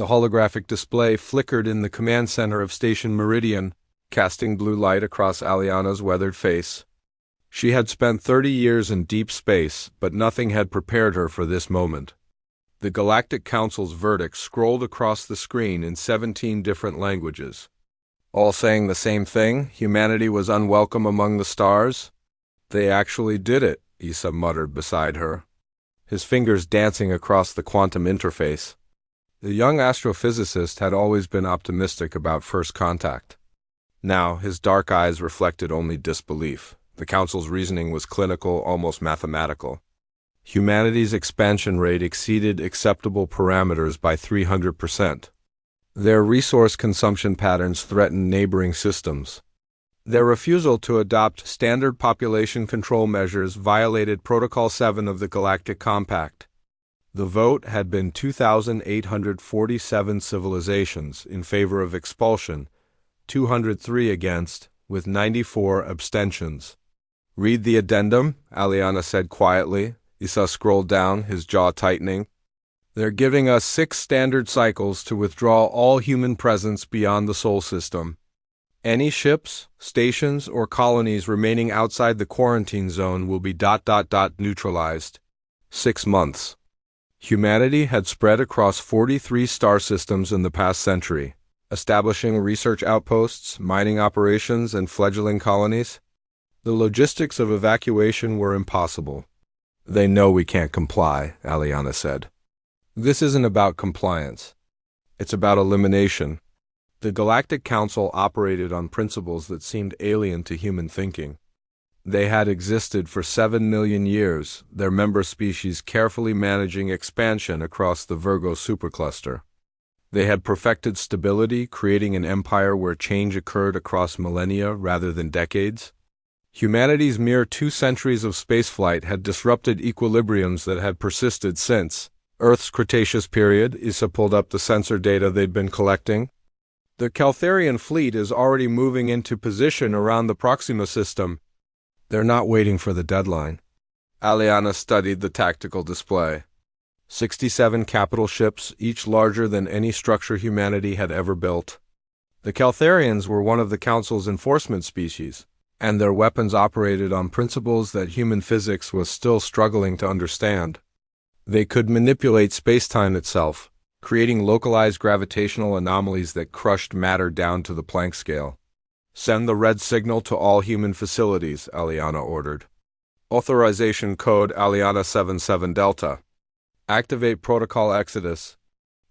The holographic display flickered in the command center of Station Meridian, casting blue light across Aliana's weathered face. She had spent 30 years in deep space, but nothing had prepared her for this moment. The Galactic Council's verdict scrolled across the screen in 17 different languages. All saying the same thing: humanity was unwelcome among the stars? They actually did it, Issa muttered beside her, his fingers dancing across the quantum interface. The young astrophysicist had always been optimistic about first contact. Now, his dark eyes reflected only disbelief. The Council's reasoning was clinical, almost mathematical. Humanity's expansion rate exceeded acceptable parameters by 300%. Their resource consumption patterns threatened neighboring systems. Their refusal to adopt standard population control measures violated Protocol 7 of the Galactic Compact. The vote had been 2,847 civilizations in favor of expulsion, 203 against, with 94 abstentions. "Read the addendum," Aliana said quietly. Issa scrolled down, his jaw tightening. "They're giving us 6 standard cycles to withdraw all human presence beyond the Sol system. Any ships, stations, or colonies remaining outside the quarantine zone will be ... neutralized. 6 months. Humanity had spread across 43 star systems in the past century, establishing research outposts, mining operations, and fledgling colonies. The logistics of evacuation were impossible. "They know we can't comply," Aliana said. "This isn't about compliance. It's about elimination." The Galactic Council operated on principles that seemed alien to human thinking. They had existed for 7 million years, their member species carefully managing expansion across the Virgo supercluster. They had perfected stability, creating an empire where change occurred across millennia rather than decades. Humanity's mere 2 centuries of spaceflight had disrupted equilibriums that had persisted since Earth's Cretaceous period. Issa pulled up the sensor data they'd been collecting. "The Caltharian fleet is already moving into position around the Proxima system. They're not waiting for the deadline." Aliana studied the tactical display. 67 capital ships, each larger than any structure humanity had ever built. The Caltharians were one of the Council's enforcement species, and their weapons operated on principles that human physics was still struggling to understand. They could manipulate space-time itself, creating localized gravitational anomalies that crushed matter down to the Planck scale. "Send the red signal to all human facilities," Aliana ordered. Authorization code Aliana 77 Delta. Activate Protocol Exodus.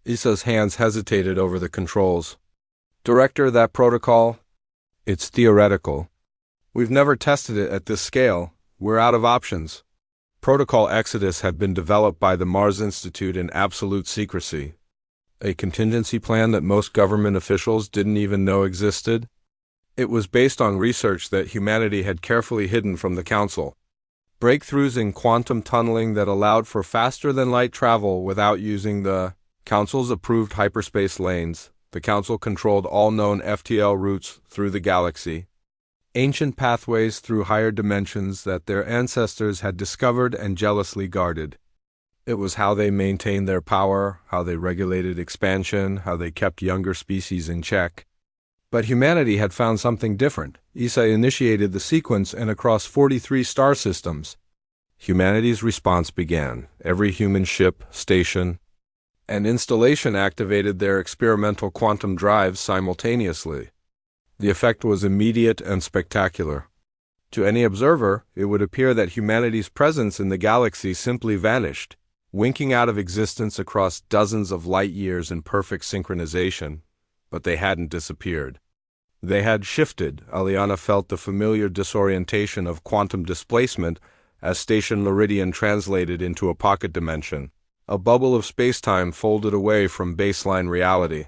Issa's hands hesitated over the controls. "Director, that protocol? It's theoretical. We've never tested it at this scale. We're out of options." Protocol Exodus had been developed by the Mars Institute in absolute secrecy. A contingency plan that most government officials didn't even know existed. It was based on research that humanity had carefully hidden from the Council. Breakthroughs in quantum tunneling that allowed for faster-than-light travel without using the Council's approved hyperspace lanes. The Council controlled all known FTL routes through the galaxy. Ancient pathways through higher dimensions that their ancestors had discovered and jealously guarded. It was how they maintained their power, how they regulated expansion, how they kept younger species in check. But humanity had found something different. Issa initiated the sequence, and across 43 star systems, humanity's response began. Every human ship, station, and installation activated their experimental quantum drives simultaneously. The effect was immediate and spectacular. To any observer, it would appear that humanity's presence in the galaxy simply vanished, winking out of existence across dozens of light years in perfect synchronization. But they hadn't disappeared. They had shifted. Aliana felt the familiar disorientation of quantum displacement as Station Meridian translated into a pocket dimension, a bubble of spacetime folded away from baseline reality.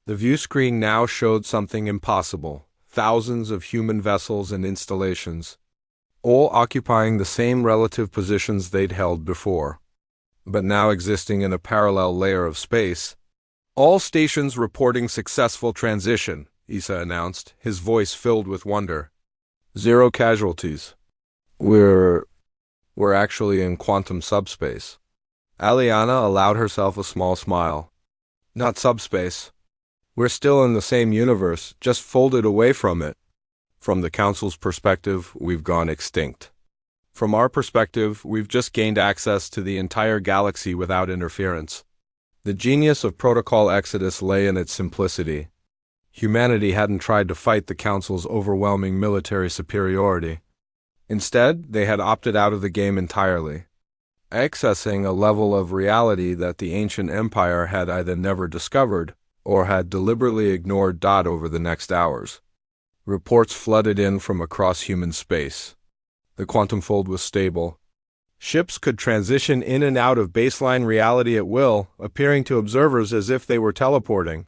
The view screen now showed something impossible: thousands of human vessels and installations, all occupying the same relative positions they'd held before, but now existing in a parallel layer of space. "All stations reporting successful transition," Issa announced, his voice filled with wonder. "0 casualties. We're actually in quantum subspace." Aliana allowed herself a small smile. not subspace. We're still in the same universe, just folded away from it. From the Council's perspective, we've gone extinct. From our perspective, we've just gained access to the entire galaxy without interference. The genius of Protocol Exodus lay in its simplicity. Humanity hadn't tried to fight the Council's overwhelming military superiority. Instead, they had opted out of the game entirely, accessing a level of reality that the ancient empire had either never discovered or had deliberately ignored. Over the next hours, reports flooded in from across human space. The quantum fold was stable. Ships could transition in and out of baseline reality at will, appearing to observers as if they were teleporting.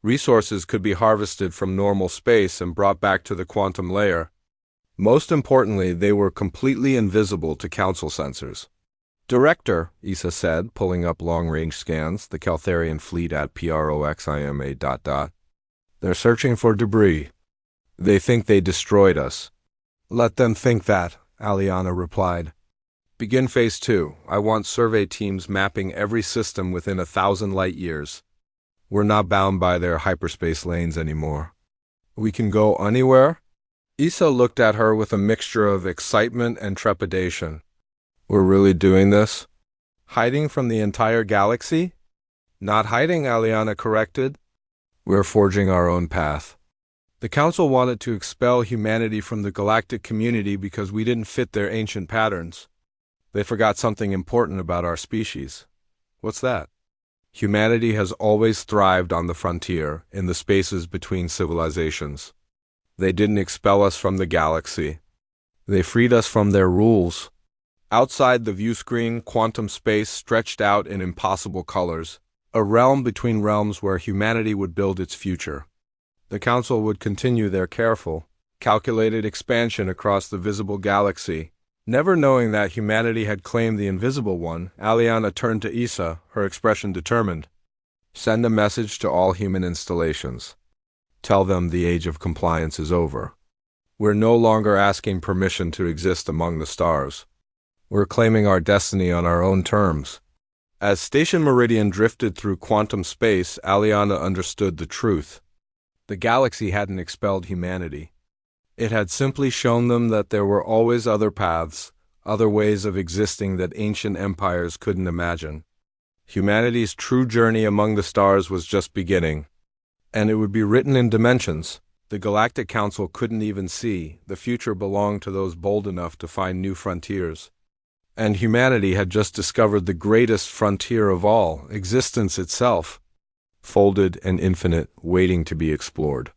Resources could be harvested from normal space and brought back to the quantum layer. Most importantly, they were completely invisible to Council sensors. Director, Issa said, pulling up long-range scans, the Caltharian fleet at PROXIMA. They're searching for debris. They think they destroyed us. Let them think that, Aliana replied. Begin Phase 2. I want survey teams mapping every system within 1,000 light-years. We're not bound by their hyperspace lanes anymore. We can go anywhere? Issa looked at her with a mixture of excitement and trepidation. We're really doing this? Hiding from the entire galaxy? Not hiding, Aliana corrected. We're forging our own path. The Council wanted to expel humanity from the galactic community because we didn't fit their ancient patterns. They forgot something important about our species. What's that? Humanity has always thrived on the frontier, in the spaces between civilizations. They didn't expel us from the galaxy. They freed us from their rules. Outside the view screen, quantum space stretched out in impossible colors, a realm between realms where humanity would build its future. The Council would continue their careful, calculated expansion across the visible galaxy. Never knowing that humanity had claimed the invisible one, Aliana turned to Issa, her expression determined. Send a message to all human installations. Tell them the age of compliance is over. We're no longer asking permission to exist among the stars. We're claiming our destiny on our own terms. As Station Meridian drifted through quantum space, Aliana understood the truth. The galaxy hadn't expelled humanity. It had simply shown them that there were always other paths, other ways of existing that ancient empires couldn't imagine. Humanity's true journey among the stars was just beginning, and it would be written in dimensions the Galactic Council couldn't even see. The future belonged to those bold enough to find new frontiers. And humanity had just discovered the greatest frontier of all, existence itself, folded and infinite, waiting to be explored.